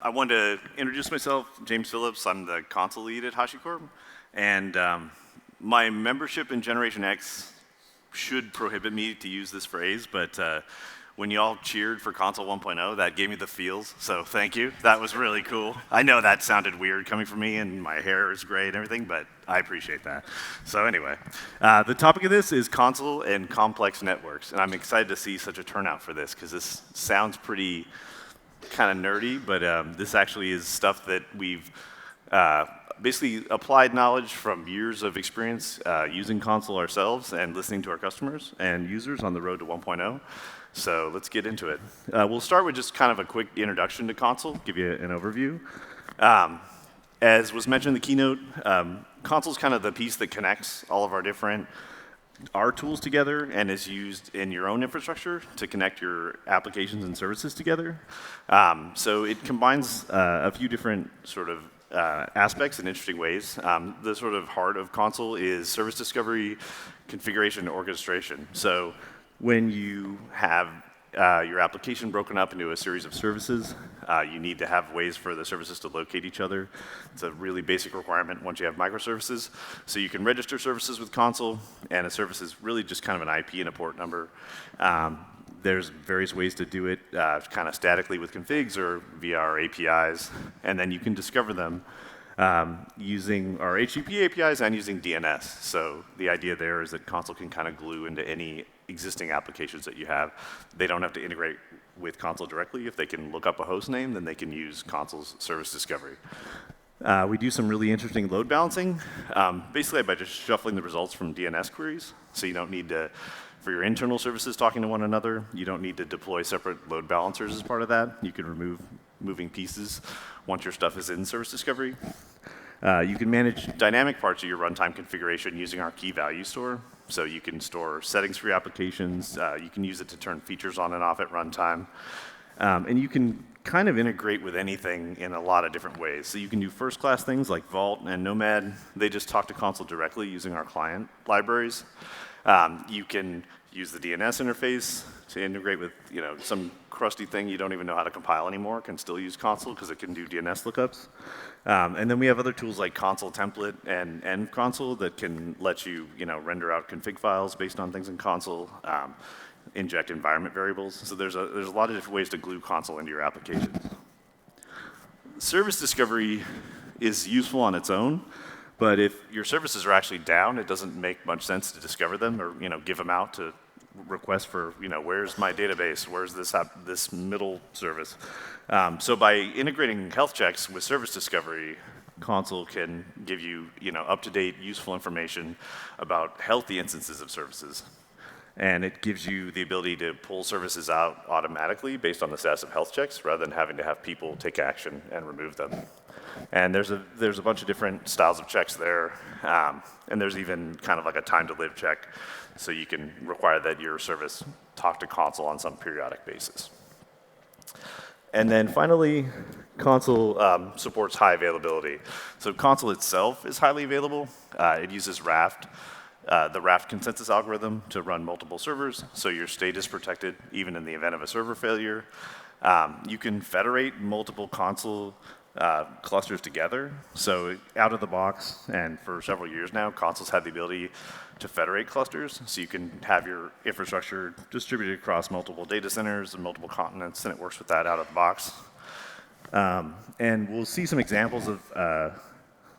I wanted to introduce myself, James Phillips. I'm the console lead at HashiCorp. And my membership in Generation X should prohibit me to use this phrase, but when you all cheered for Console 1.0, that gave me the feels, so thank you. That was really cool. I know that sounded weird coming from me, and my hair is gray and everything, but I appreciate that. So anyway, the topic of this is console and complex networks, and I'm excited to see such a turnout for this, because this sounds pretty kind of nerdy, but this actually is stuff that we've basically applied knowledge from years of experience using console ourselves and listening to our customers and users on the road to 1.0. So let's get into it. We'll start with just kind of a quick introduction to console, give you an overview. As was mentioned in the keynote, console is kind of the piece that connects all of our tools together and is used in your own infrastructure to connect your applications and services together. So it combines a few different sort of aspects in interesting ways. The sort of heart of console is service discovery, configuration, and orchestration. So when you have your application broken up into a series of services, you need to have ways for the services to locate each other. It's a really basic requirement once you have microservices. So you can register services with console, and a service is really just kind of an IP and a port number. There's various ways to do it, kind of statically with configs or via our APIs, and then you can discover them using our HTTP APIs and using DNS. So the idea there is that console can kind of glue into any existing applications that you have. They don't have to integrate with console directly. If they can look up a host name, then they can use console's service discovery. We do some really interesting load balancing, basically by just shuffling the results from DNS queries. So you don't need to, for your internal services talking to one another, you don't need to deploy separate load balancers as part of that. You can remove moving pieces once your stuff is in service discovery. You can manage dynamic parts of your runtime configuration using our key value store. So you can store settings for your applications. You can use it to turn features on and off at runtime. And you can kind of integrate with anything in a lot of different ways. So you can do first-class things like Vault and Nomad. They just talk to console directly using our client libraries. You can use the DNS interface to integrate with some crusty thing you don't even know how to compile anymore, can still use console because it can do DNS lookups. And then we have other tools like console template and end console that can let you render out config files based on things in console, inject environment variables. So there's a lot of different ways to glue console into your applications. Service discovery is useful on its own, but if your services are actually down, it doesn't make much sense to discover them or give them out to request for where's my database, where's this middle service. So by integrating health checks with service discovery, console can give you up-to-date useful information about healthy instances of services. And it gives you the ability to pull services out automatically based on the status of health checks rather than having to have people take action and remove them. And there's a bunch of different styles of checks there. And there's even kind of like a time to live check. So you can require that your service talk to console on some periodic basis. And then finally, console supports high availability. So console itself is highly available. It uses Raft, the Raft consensus algorithm to run multiple servers. So your state is protected even in the event of a server failure. You can federate multiple console clusters together. So out of the box, and for several years now, console's had the ability to federate clusters. So you can have your infrastructure distributed across multiple data centers and multiple continents, and it works with that out of the box. And we'll see some examples of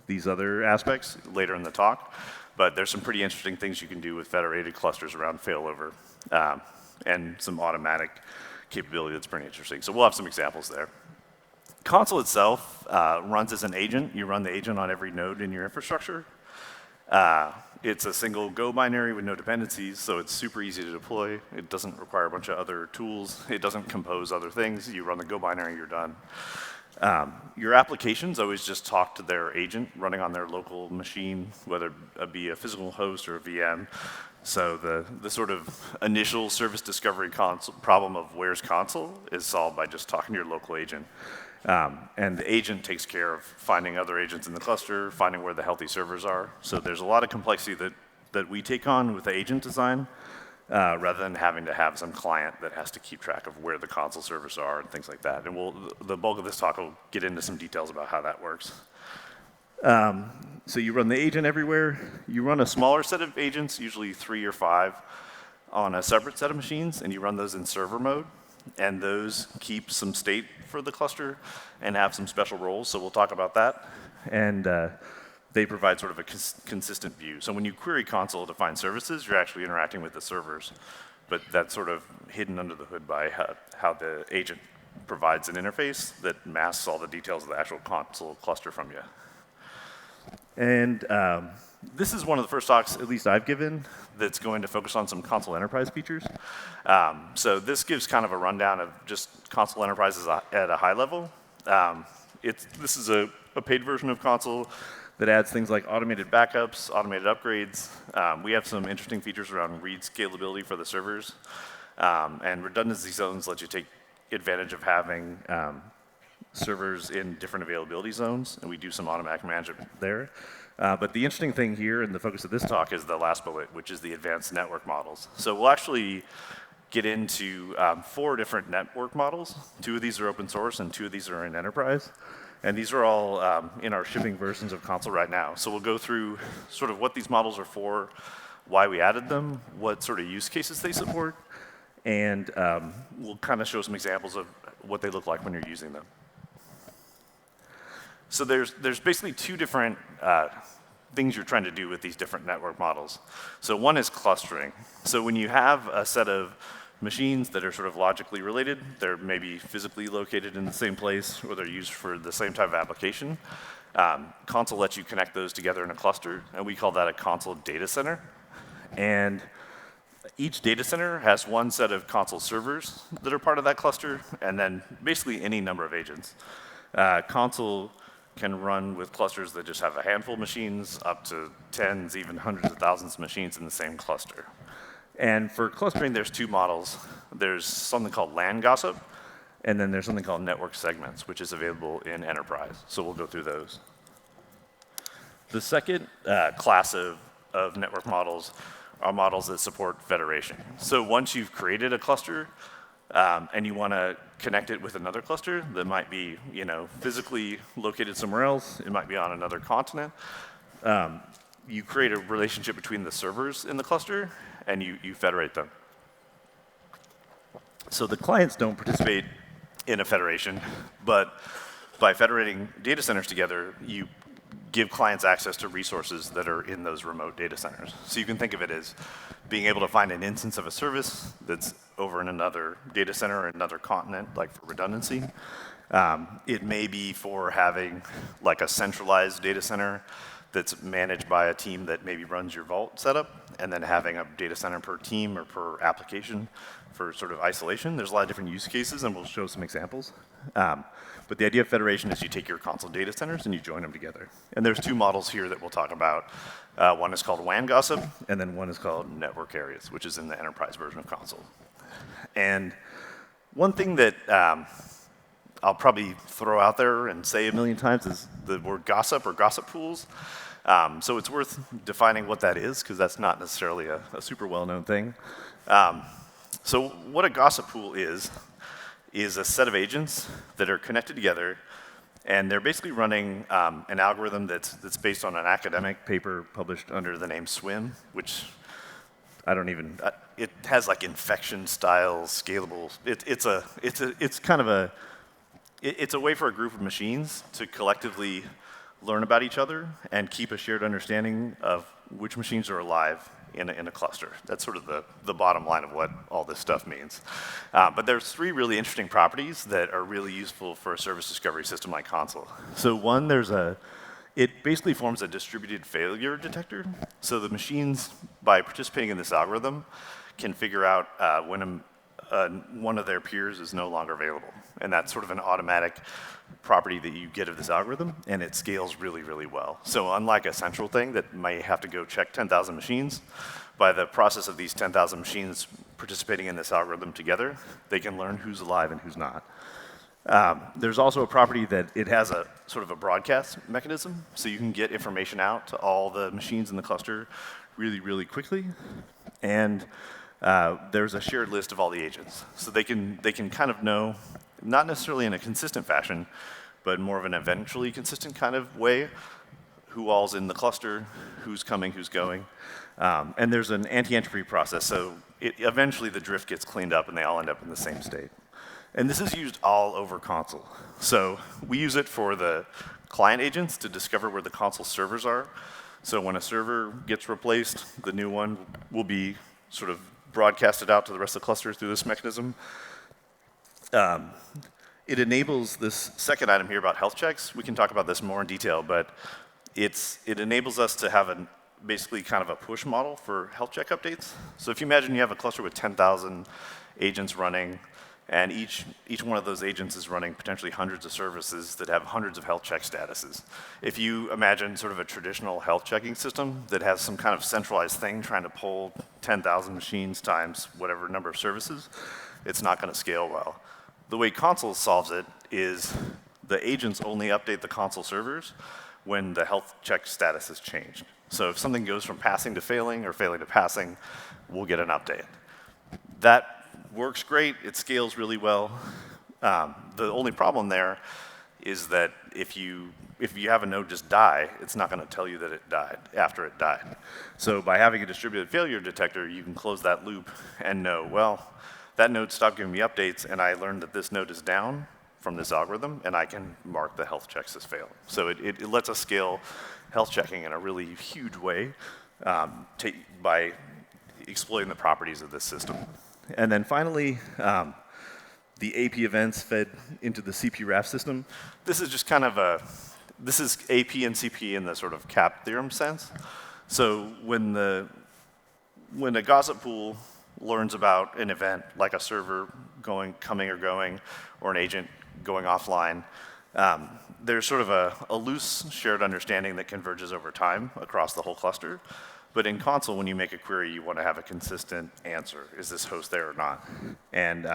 these other aspects later in the talk. But there's some pretty interesting things you can do with federated clusters around failover and some automatic capability that's pretty interesting. So we'll have some examples there. Console itself runs as an agent. You run the agent on every node in your infrastructure. It's a single Go binary with no dependencies, so it's super easy to deploy. It doesn't require a bunch of other tools. It doesn't compose other things. You run the Go binary, you're done. Your applications always just talk to their agent running on their local machine, whether it be a physical host or a VM. So the sort of initial service discovery problem of where's console is solved by just talking to your local agent. And the agent takes care of finding other agents in the cluster, finding where the healthy servers are. So there's a lot of complexity that we take on with the agent design. rather than having to have some client that has to keep track of where the console servers are and things like that. And the bulk of this talk will get into some details about how that works. So you run the agent everywhere. You run a smaller set of agents, usually 3 or 5, on a separate set of machines, and you run those in server mode. And those keep some state for the cluster and have some special roles, so we'll talk about that. And they provide sort of a consistent view. So when you query console to find services, you're actually interacting with the servers, but that's sort of hidden under the hood by how the agent provides an interface that masks all the details of the actual console cluster from you. And this is one of the first talks, at least I've given, that's going to focus on some Consul Enterprise features. So this gives kind of a rundown of just Consul Enterprise at a high level. This is a paid version of Consul that adds things like automated backups, automated upgrades. We have some interesting features around read scalability for the servers. And redundancy zones let you take advantage of having servers in different availability zones, and we do some automatic management there. But the interesting thing here, and the focus of this talk, is the last bullet, which is the advanced network models. So we'll actually get into 4 different network models. 2 of these are open source, and 2 of these are in enterprise. And these are all in our shipping versions of Consul right now. So we'll go through sort of what these models are for, why we added them, what sort of use cases they support, and we'll kind of show some examples of what they look like when you're using them. So there's basically 2 different things you're trying to do with these different network models. So one is clustering. So when you have a set of machines that are sort of logically related, they're maybe physically located in the same place, or they're used for the same type of application, Consul lets you connect those together in a cluster, and we call that a Consul data center. And each data center has one set of Consul servers that are part of that cluster, and then basically any number of agents. Consul can run with clusters that just have a handful of machines, up to tens, even hundreds of thousands of machines in the same cluster. And for clustering, there's 2 models. There's something called LAN gossip, and then there's something called network segments, which is available in enterprise. So we'll go through those. The second class of network models are models that support federation. So once you've created a cluster, and you want to connect it with another cluster that might be, physically located somewhere else, it might be on another continent, you create a relationship between the servers in the cluster, and you federate them. So the clients don't participate in a federation, but by federating data centers together, you give clients access to resources that are in those remote data centers. So you can think of it as being able to find an instance of a service that's over in another data center or another continent, like for redundancy. It may be for having like a centralized data center that's managed by a team that maybe runs your Vault setup, and then having a data center per team or per application for sort of isolation. There's a lot of different use cases, and we'll show some examples. But the idea of federation is you take your Consul data centers and you join them together. And there's 2 models here that we'll talk about. One is called WAN gossip, and then one is called network areas, which is in the enterprise version of Consul. And one thing that I'll probably throw out there and say a million times is the word gossip or gossip pools. So it's worth defining what that is, because that's not necessarily a super well-known thing. So what a gossip pool is a set of agents that are connected together, and they're basically running an algorithm that's based on an academic paper published under the name SWIM, which it has like infection style scalable. It's a way for a group of machines to collectively learn about each other and keep a shared understanding of which machines are alive in a cluster. That's sort of the bottom line of what all this stuff means. But there's 3 really interesting properties that are really useful for a service discovery system like Consul. So one, it basically forms a distributed failure detector. So the machines, by participating in this algorithm, can figure out when one of their peers is no longer available. And that's sort of an automatic property that you get of this algorithm, and it scales really, really well. So unlike a central thing that may have to go check 10,000 machines, by the process of these 10,000 machines participating in this algorithm together, they can learn who's alive and who's not. There's also a property that it has a sort of a broadcast mechanism, so you can get information out to all the machines in the cluster really, really quickly. And there's a shared list of all the agents. So they can kind of know, not necessarily in a consistent fashion, but more of an eventually consistent kind of way, who all's in the cluster, who's coming, who's going. And there's an anti-entropy process, so eventually the drift gets cleaned up and they all end up in the same state. And this is used all over Consul. So we use it for the client agents to discover where the Consul servers are. So when a server gets replaced, the new one will be sort of broadcasted out to the rest of the cluster through this mechanism. It enables this second item here about health checks. We can talk about this more in detail, but it enables us to have basically kind of a push model for health check updates. So if you imagine you have a cluster with 10,000 agents running, and each one of those agents is running potentially hundreds of services that have hundreds of health check statuses. If you imagine sort of a traditional health checking system that has some kind of centralized thing trying to pull 10,000 machines times whatever number of services, it's not going to scale well. The way Consul solves it is the agents only update the Consul servers when the health check status has changed. So if something goes from passing to failing or failing to passing, we'll get an update. That works great, it scales really well. The only problem there is that if you have a node just die, it's not going to tell you that it died after it died. So by having a distributed failure detector, you can close that loop and know, well, that node stopped giving me updates, and I learned that this node is down from this algorithm, and I can mark the health checks as failing. So it lets us scale health checking in a really huge way by exploiting the properties of this system. And then finally, the AP events fed into the CP RAF system. This is just kind of this is AP and CP in the sort of cap theorem sense. So when a gossip pool learns about an event, like a server coming or going, or an agent going offline, there's sort of a loose shared understanding that converges over time across the whole cluster. But in Consul, when you make a query, you want to have a consistent answer. Is this host there or not? And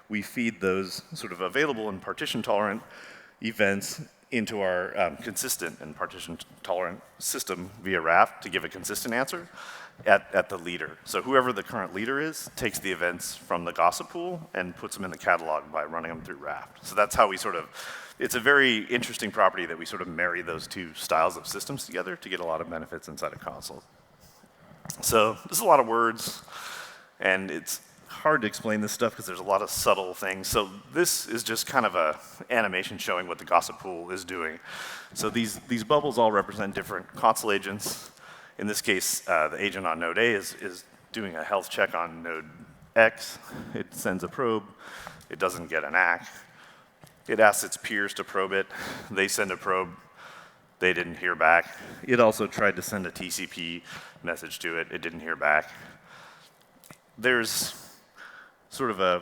we feed those sort of available and partition-tolerant events into our consistent and partition-tolerant system via RAF to give a consistent answer at the leader. So whoever the current leader is takes the events from the gossip pool and puts them in the catalog by running them through RAF. So that's how we it's a very interesting property that we sort of marry those two styles of systems together to get a lot of benefits inside of Consul. So this is a lot of words, and it's hard to explain this stuff because there's a lot of subtle things. So this is just kind of a animation showing what the gossip pool is doing. So these bubbles all represent different Consul agents. In this case, the agent on node A is doing a health check on node X. It sends a probe. It doesn't get an ACK. It asks its peers to probe it. They send a probe. They didn't hear back. It also tried to send a TCP message to it. It didn't hear back. There's a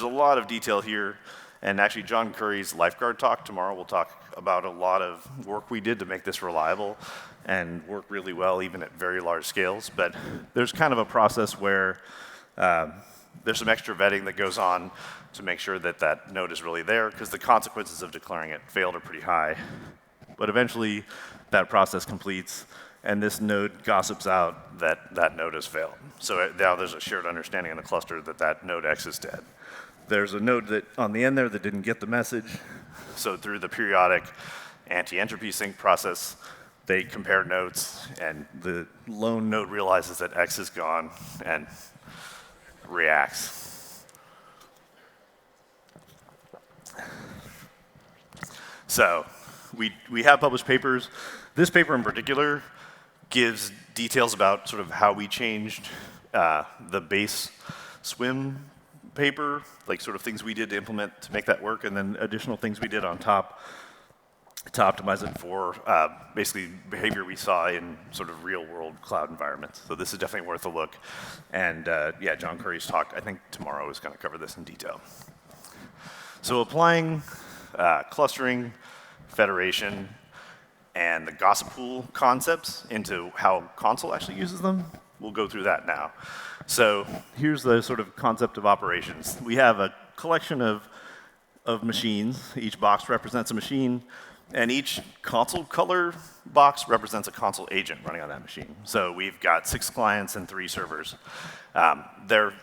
lot of detail here, and actually John Curry's lifeguard talk tomorrow will talk about a lot of work we did to make this reliable and work really well even at very large scales. But there's kind of a process where there's some extra vetting that goes on to make sure that that node is really there, because the consequences of declaring it failed are pretty high. But eventually, that process completes, and this node gossips out that that node has failed. So now there's a shared understanding in the cluster that that node X is dead. There's a node that on the end there that didn't get the message. So through the periodic anti-entropy sync process, they compare nodes, and the lone node realizes that X is gone and reacts. So we have published papers. This paper in particular gives details about sort of how we changed the base swim paper, like sort of things we did to implement to make that work, and then additional things we did on top to optimize it for basically behavior we saw in sort of real world cloud environments. So this is definitely worth a look. And yeah, John Curry's talk, I think tomorrow, is going to cover this in detail. So applying clustering, federation, and the gossip pool concepts into how Consul actually uses them, we'll go through that now. So here's the sort of concept of operations. We have a collection of of machines. Each box represents a machine, and each console color box represents a console agent running on that machine. So we've got 6 clients and 3 servers. They're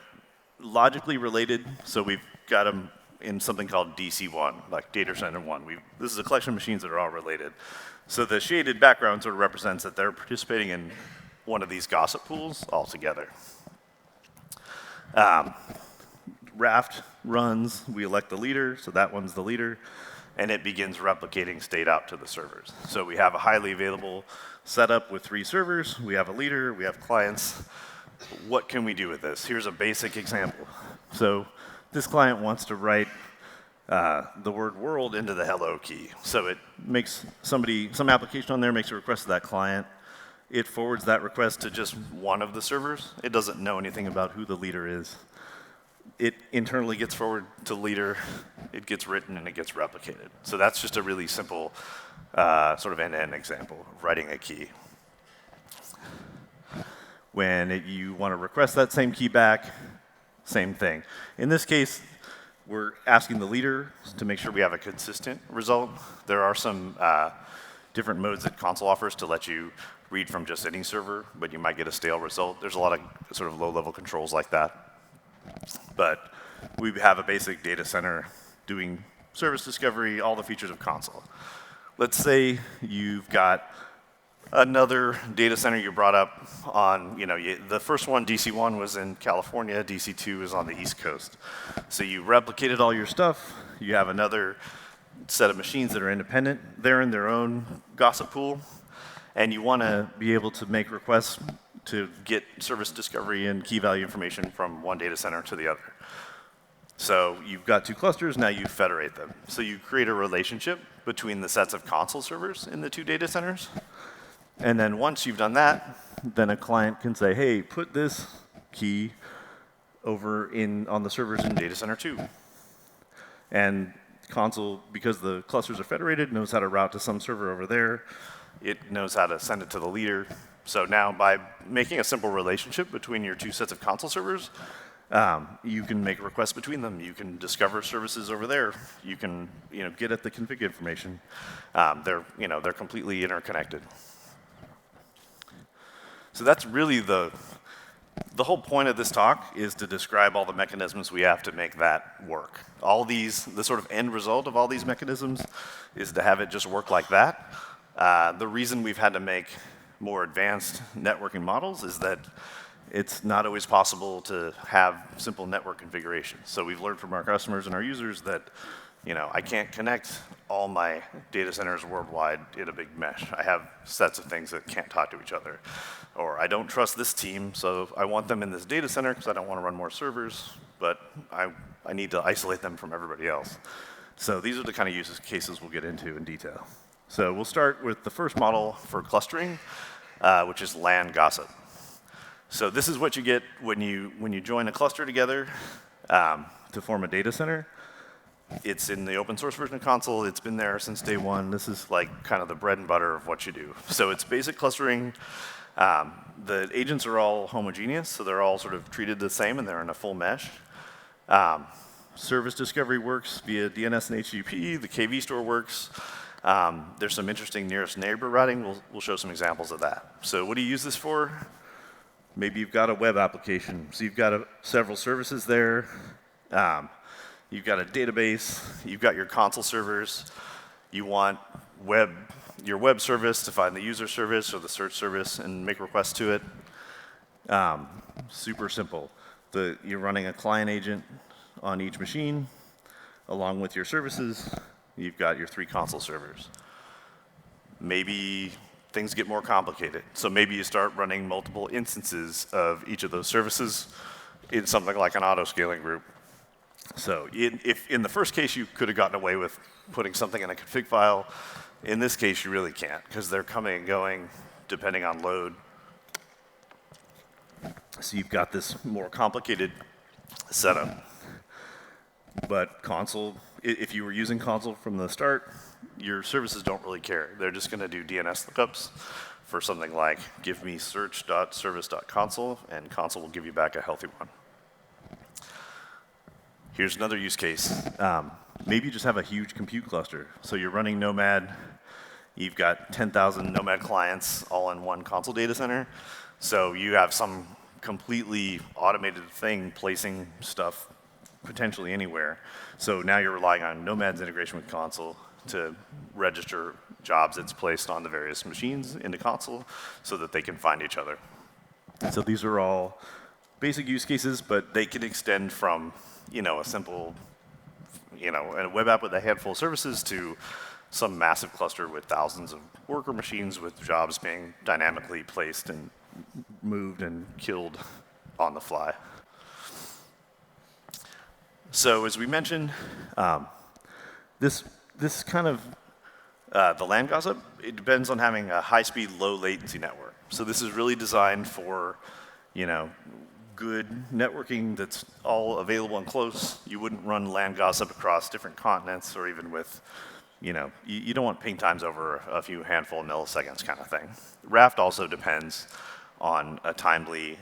logically related, so we've got them in something called DC1, like Data Center 1. This is a collection of machines that are all related. So the shaded background sort of represents that they're participating in one of these gossip pools all together. Raft runs, we elect the leader, so that one's the leader, and it begins replicating state out to the servers. So we have a highly available setup with 3 servers, we have a leader, we have clients. What can we do with this? Here's a basic example. So this client wants to write the word world into the hello key. So it makes some application on there makes a request to that client. It forwards that request to just one of the servers. It doesn't know anything about who the leader is. It internally gets forwarded to leader, it gets written, and it gets replicated. So that's just a really simple sort of end-to-end example of writing a key. When you want to request that same key back, same thing. In this case, we're asking the leader to make sure we have a consistent result. There are some different modes that Consul offers to let you read from just any server, but you might get a stale result. There's a lot of sort of low-level controls like that. But we have a basic data center doing service discovery, all the features of Consul. Let's say you've got another data center you brought up on, the first one, DC1, was in California, DC2 is on the East Coast. So you replicated all your stuff, you have another set of machines that are independent, they're in their own gossip pool, and you want to be able to make requests to get service discovery and key value information from one data center to the other. So you've got 2 clusters, now you federate them. So you create a relationship between the sets of Consul servers in the 2 data centers. And then once you've done that, then a client can say, hey, put this key over on the servers in data center 2. And Consul, because the clusters are federated, knows how to route to some server over there. It knows how to send it to the leader. So now by making a simple relationship between your 2 sets of Consul servers, you can make requests between them. You can discover services over there. You can get at the config information. They're completely interconnected. So that's really the whole point of this talk is to describe all the mechanisms we have to make that work. The sort of end result of all these mechanisms is to have it just work like that. The reason we've had to make more advanced networking models is that it's not always possible to have simple network configurations. So we've learned from our customers and our users that I can't connect all my data centers worldwide in a big mesh. I have sets of things that can't talk to each other. Or I don't trust this team, so I want them in this data center because I don't want to run more servers, but I need to isolate them from everybody else. So these are the kind of use cases we'll get into in detail. So we'll start with the first model for clustering, which is LAN gossip. So this is what you get when you join a cluster together to form a data center. It's in the open source version of Consul. It's been there since day 1. This is like kind of the bread and butter of what you do. So it's basic clustering. The agents are all homogeneous, so they're all sort of treated the same, and they're in a full mesh. Service discovery works via DNS and HTTP. The KV store works. There's some interesting nearest neighbor routing. We'll show some examples of that. So what do you use this for? Maybe you've got a web application. So you've got several services there. You've got a database. You've got your Consul servers. You want your web service to find the user service or the search service and make requests to it. Super simple. You're running a client agent on each machine along with your services. You've got your 3 Consul servers. Maybe things get more complicated. So maybe you start running multiple instances of each of those services in something like an auto-scaling group. So if in the first case you could have gotten away with putting something in a config file, in this case you really can't because they're coming and going depending on load. So you've got this more complicated setup. But Consul, if you were using Consul from the start, your services don't really care. They're just going to do DNS lookups for something like give me search.service.consul, and Consul will give you back a healthy one. Here's another use case. Maybe you just have a huge compute cluster. So you're running Nomad. You've got 10,000 Nomad clients all in one Consul data center. So you have some completely automated thing placing stuff potentially anywhere. So now you're relying on Nomad's integration with Consul to register jobs it's placed on the various machines into Consul so that they can find each other. So these are all basic use cases, but they can extend from, a simple, a web app with a handful of services to some massive cluster with thousands of worker machines with jobs being dynamically placed and moved and killed on the fly. So as we mentioned, this kind of, the LAN gossip, it depends on having a high-speed, low-latency network. So this is really designed for, good networking that's all available and close. You wouldn't run LAN gossip across different continents or even with, you don't want ping times over a few handful of milliseconds kind of thing. Raft also depends on a timely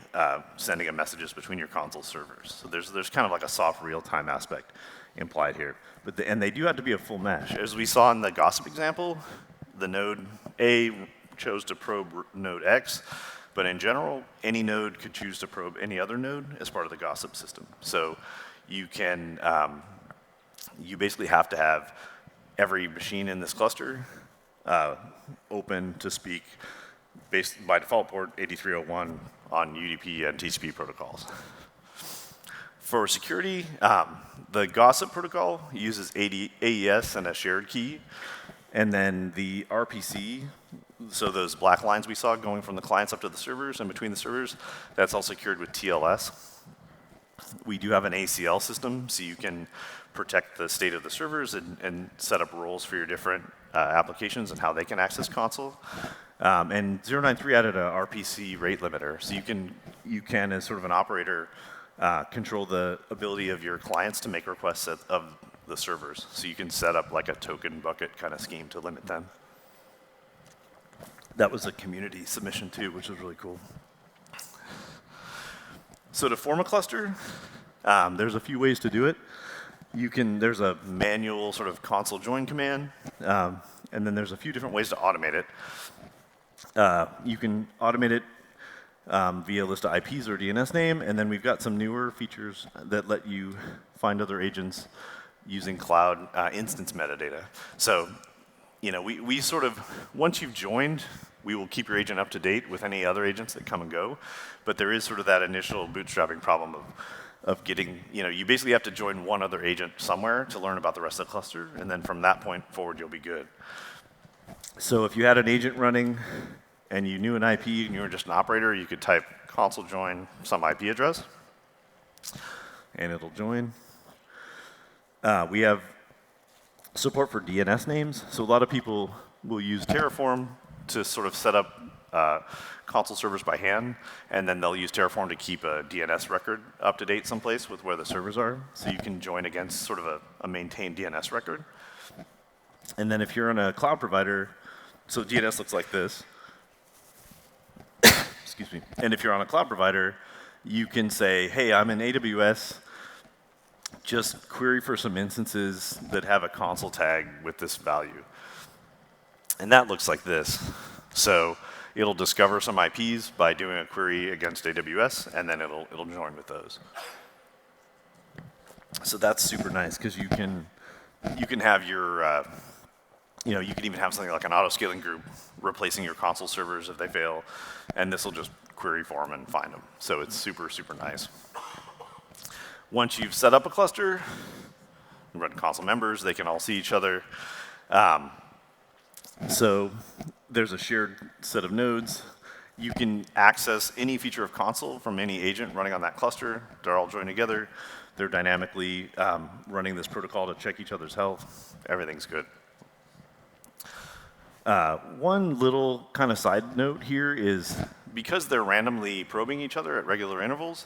sending of messages between your Consul servers. So there's kind of like a soft real-time aspect implied here. And they do have to be a full mesh. As we saw in the gossip example, the node A chose to probe node X, but in general, any node could choose to probe any other node as part of the gossip system. So you can, you basically have to have every machine in this cluster open to speak based by default port 8301 on UDP and TCP protocols. For security, the gossip protocol uses AES and a shared key, and then the RPC, so those black lines we saw going from the clients up to the servers and between the servers, that's all secured with TLS. We do have an ACL system, so you can protect the state of the servers and set up roles for your different applications and how they can access Consul. And 093 added a RPC rate limiter, so you can as sort of an operator, control the ability of your clients to make requests of the servers. So you can set up like a token bucket kind of scheme to limit them. That was a community submission too, which was really cool. So to form a cluster, there's a few ways to do it. There's a manual sort of Consul join command, and then there's a few different ways to automate it. You can automate it via list of IPs or DNS name, and then we've got some newer features that let you find other agents using cloud instance metadata. So, we sort of, once you've joined, we will keep your agent up to date with any other agents that come and go, but there is sort of that initial bootstrapping problem of getting, you basically have to join one other agent somewhere to learn about the rest of the cluster, and then from that point forward, you'll be good. So if you had an agent running and you knew an IP and you were just an operator, you could type Consul join some IP address, and it'll join. We have support for DNS names. So a lot of people will use Terraform to sort of set up Consul servers by hand, and then they'll use Terraform to keep a DNS record up to date someplace with where the servers are. So you can join against sort of a maintained DNS record. And then if you're on a cloud provider, so DNS looks like this. Excuse me. And if you're on a cloud provider, you can say, hey, I'm in AWS, just query for some instances that have a Consul tag with this value. And that looks like this. So it'll discover some IPs by doing a query against AWS, and then it'll join with those. So that's super nice, because you can have your, you can even have something like an auto-scaling group replacing your Consul servers if they fail, and this will just query for them and find them. So it's super, super nice. Once you've set up a cluster, you run Consul members, they can all see each other. So there's a shared set of nodes. You can access any feature of Consul from any agent running on that cluster. They're all joined together. They're dynamically running this protocol to check each other's health. Everything's good. One little kind of side note here is because they're randomly probing each other at regular intervals,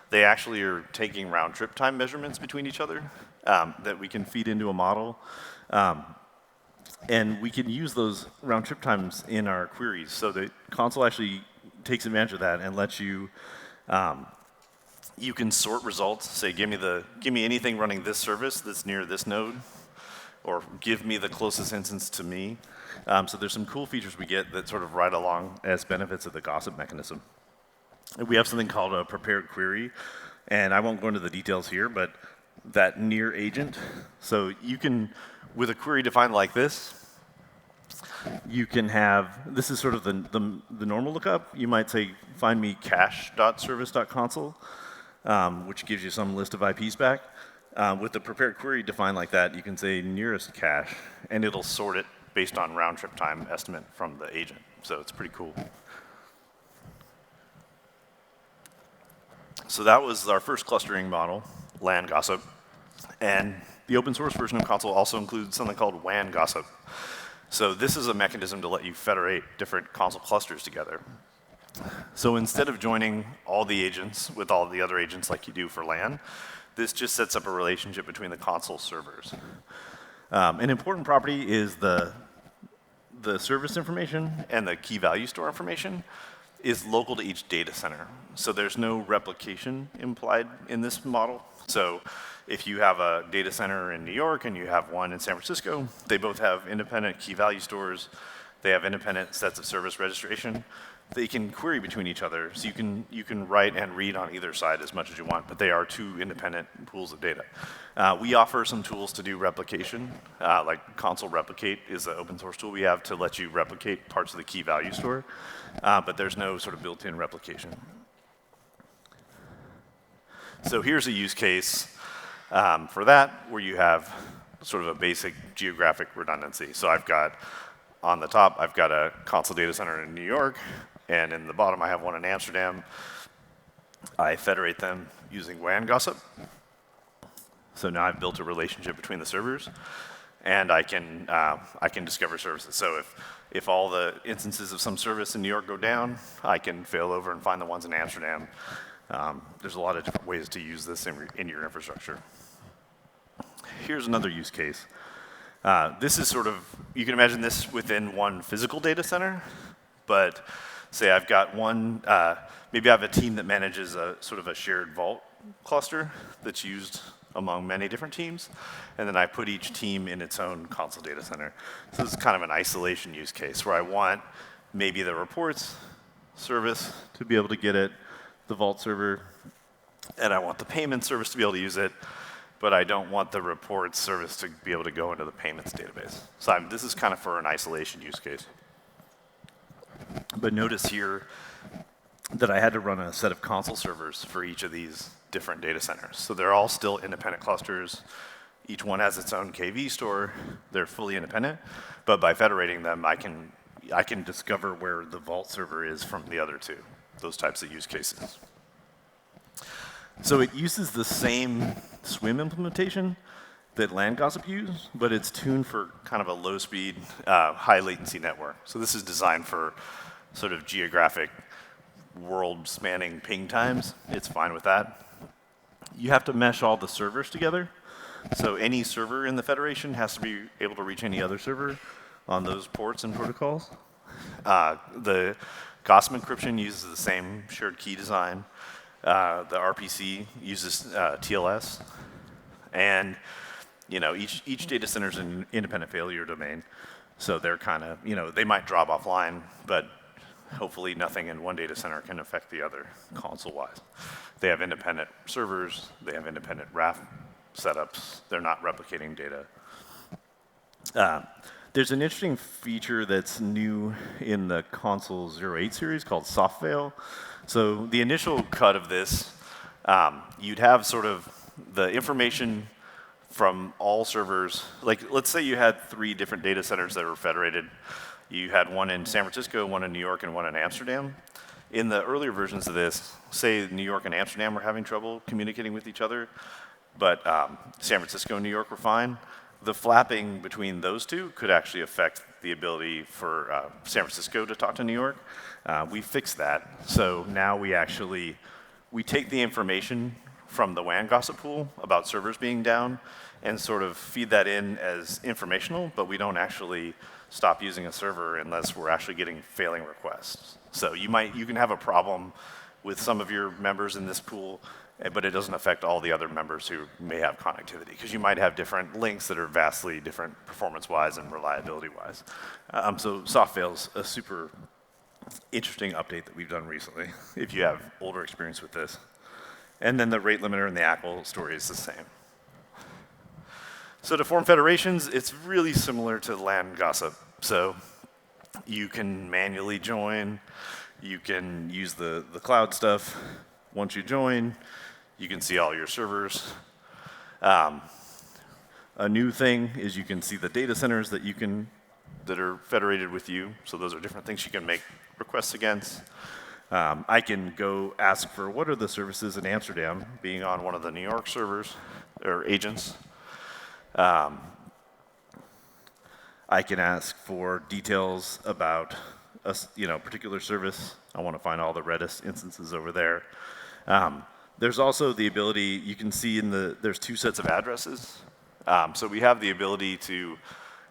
they actually are taking round trip time measurements between each other that we can feed into a model. And we can use those round trip times in our queries. So the Consul actually takes advantage of that and lets you You can sort results, say give me anything running this service that's near this node, or give me the closest instance to me. So there's some cool features we get that sort of ride along as benefits of the gossip mechanism. And we have something called a prepared query, and I won't go into the details here, but that near agent, so you can, with a query defined like this, you can have, this is sort of the normal lookup. You might say, find me cache.service.consul, which gives you some list of IPs back. With the prepared query defined like that, you can say nearest cache, and it'll sort it based on round trip time estimate from the agent. So it's pretty cool. So that was our first clustering model, LAN gossip. And the open source version of Consul also includes something called WAN gossip. So this is a mechanism to let you federate different Consul clusters together. So instead of joining all the agents with all the other agents like you do for LAN, this just sets up a relationship between the Consul servers. An important property is the service information and the key value store information is local to each data center. So there's no replication implied in this model. So if you have a data center in New York and you have one in San Francisco, they both have independent key value stores. They have independent sets of service registration. They can query between each other. So you can write and read on either side as much as you want, but they are two independent pools of data. We offer some tools to do replication, like Consul Replicate is an open source tool we have to let you replicate parts of the key value store, but there's no sort of built-in replication. So here's a use case for that where you have sort of a basic geographic redundancy. So I've got, on the top, I've got a Consul data center in New York, and in the bottom I have one in Amsterdam. I federate them using WAN gossip. So now I've built a relationship between the servers, and I can discover services. So if all the instances of some service in New York go down, I can fail over and find the ones in Amsterdam. There's a lot of different ways to use this in your infrastructure. Here's another use case. This is sort of, you can imagine this within one physical data center, but say I've got one, maybe I have a team that manages a sort of a shared vault cluster that's used among many different teams, and then I put each team in its own Consul data center. So this is kind of an isolation use case where I want maybe the reports service to be able to get it, the vault server, and I want the payment service to be able to use it, but I don't want the reports service to be able to go into the payments database. So this is kind of for an isolation use case. But notice here that I had to run a set of Consul servers for each of these different data centers. So they're all still independent clusters. Each one has its own KV store. They're fully independent. But by federating them, I can discover where the vault server is from the other two, those types of use cases. So it uses the same SWIM implementation that LAN gossip used, but it's tuned for kind of a low-speed, high-latency network. So this is designed for sort of geographic, world-spanning ping times. It's fine with that. You have to mesh all the servers together. So any server in the federation has to be able to reach any other server on those ports and protocols. The gossip encryption uses the same shared key design. The RPC uses TLS. And each data center is an independent failure domain. So they're kind of, they might drop offline, but hopefully nothing in one data center can affect the other console-wise. They have independent servers. They have independent RAF setups. They're not replicating data. There's an interesting feature that's new in the Consul 08 series called soft fail. So the initial cut of this, you'd have sort of the information from all servers. Like, let's say you had 3 different data centers that were federated. You had one in San Francisco, one in New York, and one in Amsterdam. In the earlier versions of this, say New York and Amsterdam were having trouble communicating with each other, but San Francisco and New York were fine. The flapping between those two could actually affect the ability for San Francisco to talk to New York. We fixed that. So now we take the information from the WAN gossip pool about servers being down and sort of feed that in as informational, but we don't actually stop using a server unless we're actually getting failing requests. So you can have a problem with some of your members in this pool, but it doesn't affect all the other members who may have connectivity, because you might have different links that are vastly different performance-wise and reliability-wise. So soft fail's a super interesting update that we've done recently, if you have older experience with this. And then the rate limiter and the ACL story is the same. So to form federations, it's really similar to LAN gossip. So you can manually join, you can use the cloud stuff. Once you join, you can see all your servers. A new thing is you can see the data centers that are federated with you. So those are different things you can make requests against. I can go ask for what are the services in Amsterdam, being on one of the New York servers or agents. I can ask for details about a particular service. I want to find all the Redis instances over there. There's also the ability, you can see there's two sets of addresses. So we have the ability to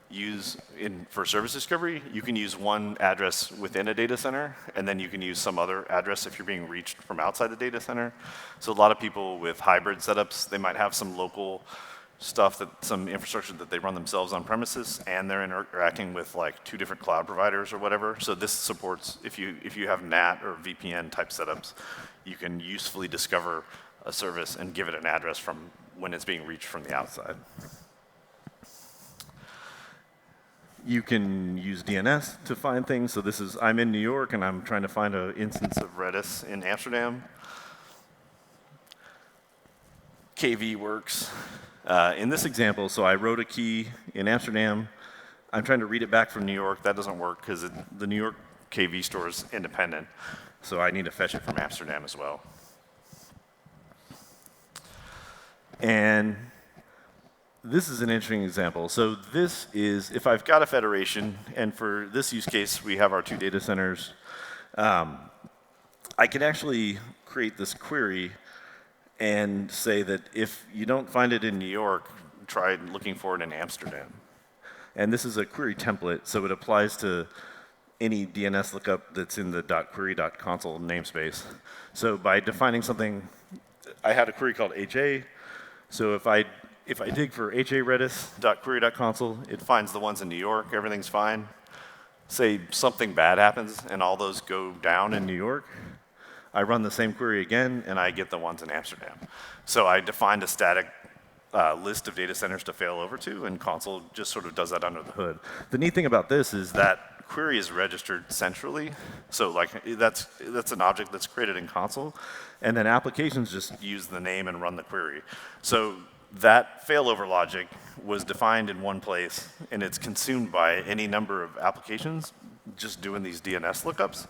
use, for service discovery, you can use one address within a data center, and then you can use some other address if you're being reached from outside the data center. So a lot of people with hybrid setups, they might have some local stuff, some infrastructure that they run themselves on premises, and they're interacting with like 2 different cloud providers or whatever. So this supports, if you have NAT or VPN type setups, you can usefully discover a service and give it an address from when it's being reached from the outside. You can use DNS to find things. So I'm in New York and I'm trying to find an instance of Redis in Amsterdam. KV works. In this example, so I wrote a key in Amsterdam. I'm trying to read it back from New York. That doesn't work because the New York KV store is independent. So I need to fetch it from Amsterdam as well. And this is an interesting example. So this is, if I've got a federation, and for this use case, we have our 2 data centers, I can actually create this query and say that if you don't find it in New York, try looking for it in Amsterdam. And this is a query template, so it applies to any DNS lookup that's in the .query.consul namespace. So by defining something, I had a query called HA. So if I dig for HA Redis.query.consul, it finds the ones in New York, everything's fine. Say something bad happens and all those go down in New York, I run the same query again and I get the ones in Amsterdam. So I defined a static list of data centers to fail over to, and Consul just sort of does that under the hood. The neat thing about this is that query is registered centrally. So like that's an object that's created in Consul, and then applications just use the name and run the query. So that failover logic was defined in one place, and it's consumed by any number of applications just doing these DNS lookups.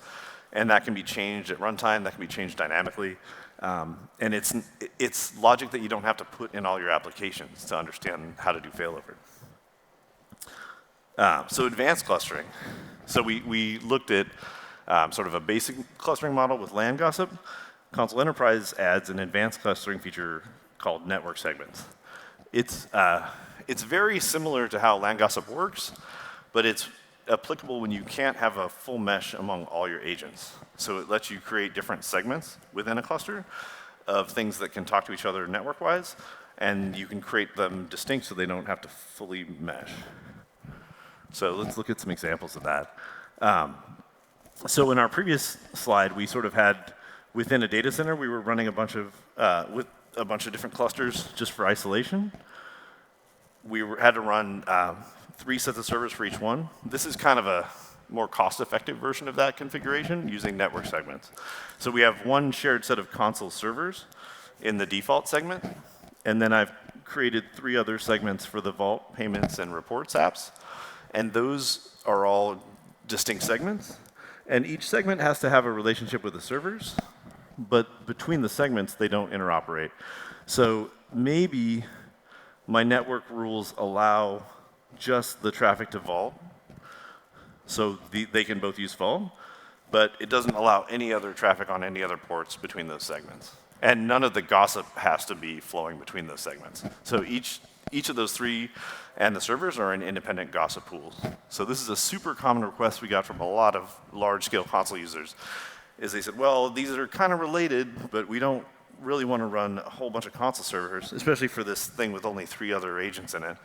And that can be changed at runtime, that can be changed dynamically. And it's logic that you don't have to put in all your applications to understand how to do failover. So advanced clustering. So we looked at sort of a basic clustering model with LAN gossip. Consul Enterprise adds an advanced clustering feature called network segments. It's very similar to how LAN gossip works, but it's applicable when you can't have a full mesh among all your agents. So it lets you create different segments within a cluster of things that can talk to each other network-wise, and you can create them distinct so they don't have to fully mesh. So let's look at some examples of that. So in our previous slide, we sort of had, within a data center, we were running with a bunch of different clusters just for isolation. We had to run 3 sets of servers for each one. This is kind of a more cost-effective version of that configuration using network segments. So we have one shared set of Consul servers in the default segment, and then I've created 3 other segments for the Vault, Payments, and Reports apps. And those are all distinct segments. And each segment has to have a relationship with the servers, but between the segments, they don't interoperate. So maybe my network rules allow just the traffic to Vault, so they can both use Vault, but it doesn't allow any other traffic on any other ports between those segments. And none of the gossip has to be flowing between those segments. So each of those 3 and the servers are in independent gossip pools. So this is a super common request we got from a lot of large-scale Consul users. is they said, well, these are kind of related, but we don't really want to run a whole bunch of console servers, especially for this thing with only 3 other agents in it.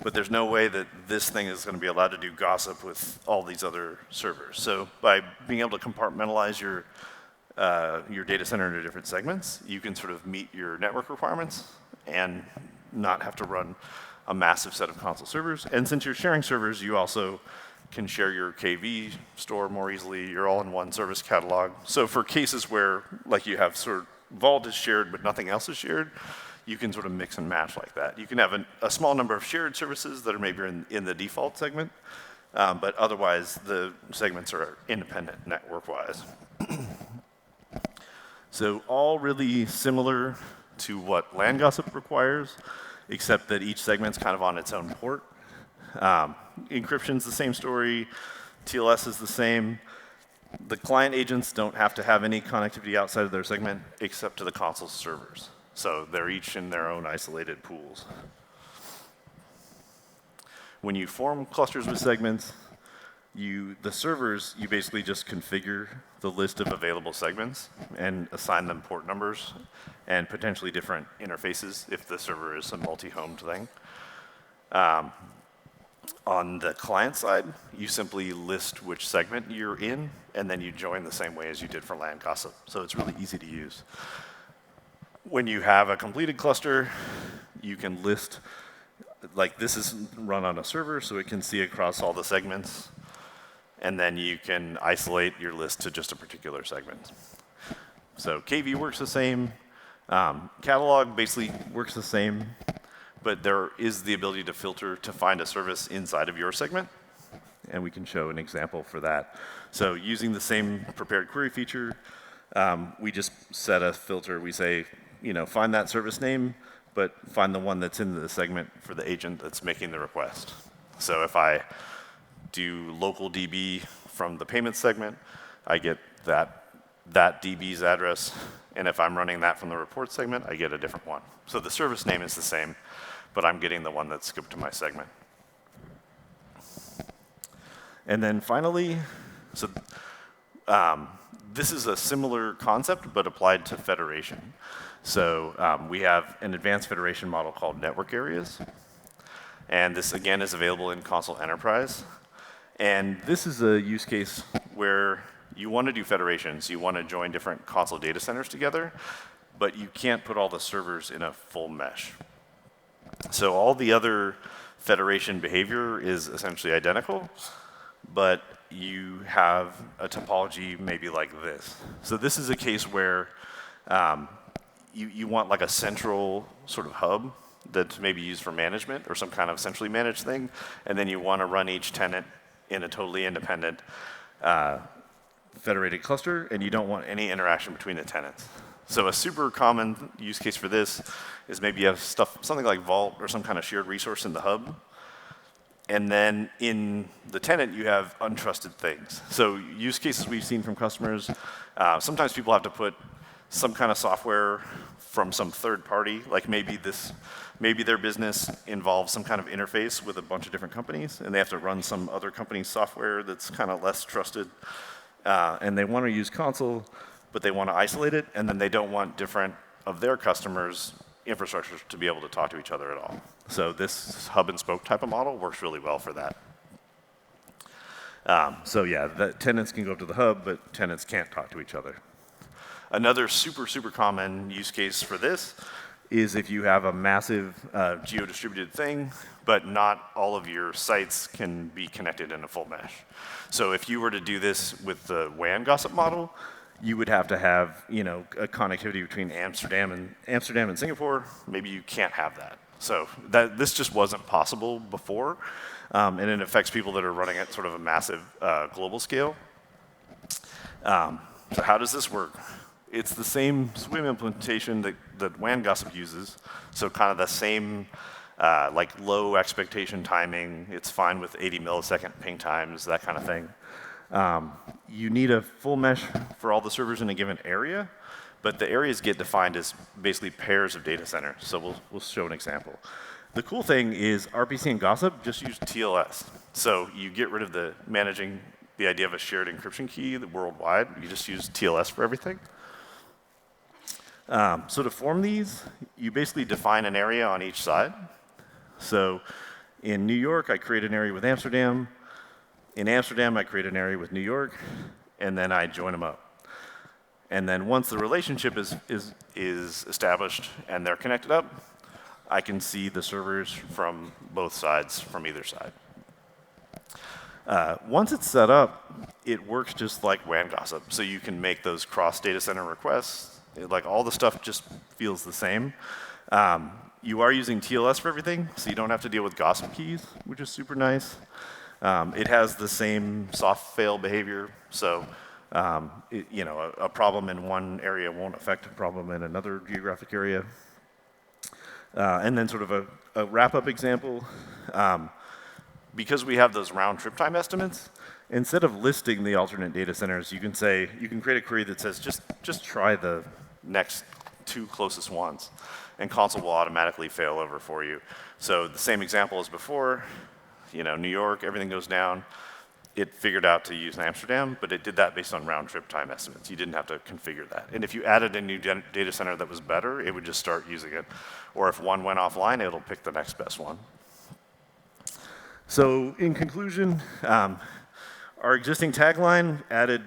But there's no way that this thing is going to be allowed to do gossip with all these other servers. So by being able to compartmentalize your data center into different segments, you can sort of meet your network requirements and not have to run a massive set of console servers. And since you're sharing servers, you also can share your KV store more easily. You're all in one service catalog. So for cases where, like, you have sort of Vault is shared but nothing else is shared, you can sort of mix and match like that. You can have a small number of shared services that are maybe in the default segment, but otherwise the segments are independent network-wise. So all really similar to what LAN gossip requires, except that each segment's kind of on its own port. Encryption's the same story, TLS is the same. The client agents don't have to have any connectivity outside of their segment except to the console servers. So they're each in their own isolated pools. When you form clusters with segments, the servers, you basically just configure the list of available segments and assign them port numbers and potentially different interfaces if the server is a multi-homed thing. On the client side, you simply list which segment you're in, and then you join the same way as you did for LAN gossip. So it's really easy to use. When you have a completed cluster, you can list, like this is run on a server, so it can see across all the segments, and then you can isolate your list to just a particular segment. So KV works the same. Catalog basically works the same. But there is the ability to filter to find a service inside of your segment, and we can show an example for that. So using the same prepared query feature, we just set a filter. We say, find that service name, but find the one that's in the segment for the agent that's making the request. So if I do local DB from the payment segment, I get that DB's address, and if I'm running that from the report segment, I get a different one. So the service name is the same, but I'm getting the one that's scoped to my segment. And then finally, so this is a similar concept, but applied to federation. So we have an advanced federation model called network areas. And this, again, is available in Consul Enterprise. And this is a use case where you want to do federations. You want to join different console data centers together, but you can't put all the servers in a full mesh. So all the other federation behavior is essentially identical, but you have a topology maybe like this. So this is a case where you want like a central sort of hub that's maybe used for management or some kind of centrally managed thing, and then you want to run each tenant in a totally independent federated cluster, and you don't want any interaction between the tenants. So a super common use case for this is maybe you have something like Vault or some kind of shared resource in the hub, and then in the tenant you have untrusted things. So use cases we've seen from customers, sometimes people have to put some kind of software from some third party, like maybe their business involves some kind of interface with a bunch of different companies, and they have to run some other company's software that's kind of less trusted, and they want to use Consul, but they want to isolate it, and then they don't want different of their customers' infrastructures to be able to talk to each other at all. So this hub and spoke type of model works really well for that. So yeah, the tenants can go to the hub, but tenants can't talk to each other. Another super, super common use case for this is if you have a massive geo-distributed thing, but not all of your sites can be connected in a full mesh. So if you were to do this with the WAN gossip model, you would have to have, a connectivity between Amsterdam and Singapore. Maybe you can't have that. So this just wasn't possible before, and it affects people that are running at sort of a massive global scale. So how does this work? It's the same SWIM implementation that WAN gossip uses. So kind of the same like low expectation timing. It's fine with 80 millisecond ping times, that kind of thing. You need a full mesh for all the servers in a given area, but the areas get defined as basically pairs of data centers. So we'll show an example. The cool thing is RPC and gossip just use TLS. So you get rid of the managing the idea of a shared encryption key worldwide. You just use TLS for everything. So to form these, you basically define an area on each side. So in New York, I create an area with Amsterdam. In Amsterdam, I create an area with New York, and then I join them up. And then once the relationship is established and they're connected up, I can see the servers from both sides, from either side. Once it's set up, it works just like WAN gossip. So you can make those cross data center requests. Like all the stuff just feels the same. You are using TLS for everything, so you don't have to deal with gossip keys, which is super nice. It has the same soft fail behavior, so a problem in one area won't affect a problem in another geographic area. And then sort of a wrap-up example. Because we have those round trip time estimates, instead of listing the alternate data centers, you can create a query that says just try the next 2 closest ones, and Consul will automatically fail over for you. So the same example as before, New York, everything goes down. It figured out to use Amsterdam, but it did that based on round trip time estimates. You didn't have to configure that. And if you added a new data center that was better, it would just start using it. Or if one went offline, it'll pick the next best one. So in conclusion, our existing tagline added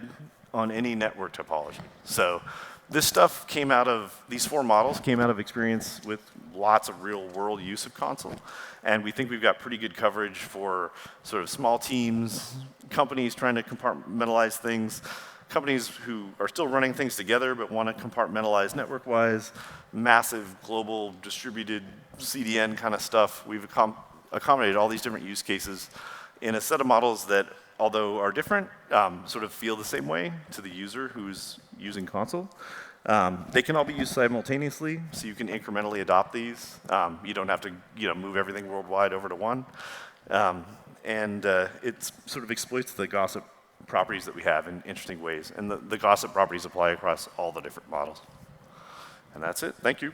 on any network topology. So this stuff came out of, these 4 models came out of experience with lots of real world use of Consul. And we think we've got pretty good coverage for sort of small teams, companies trying to compartmentalize things, companies who are still running things together but want to compartmentalize network-wise, massive global distributed CDN kind of stuff. We've accommodated all these different use cases in a set of models that, although are different, sort of feel the same way to the user who's using Consul. They can all be used simultaneously, so you can incrementally adopt these. You don't have to move everything worldwide over to one. It sort of exploits the gossip properties that we have in interesting ways. And the gossip properties apply across all the different models. And that's it. Thank you.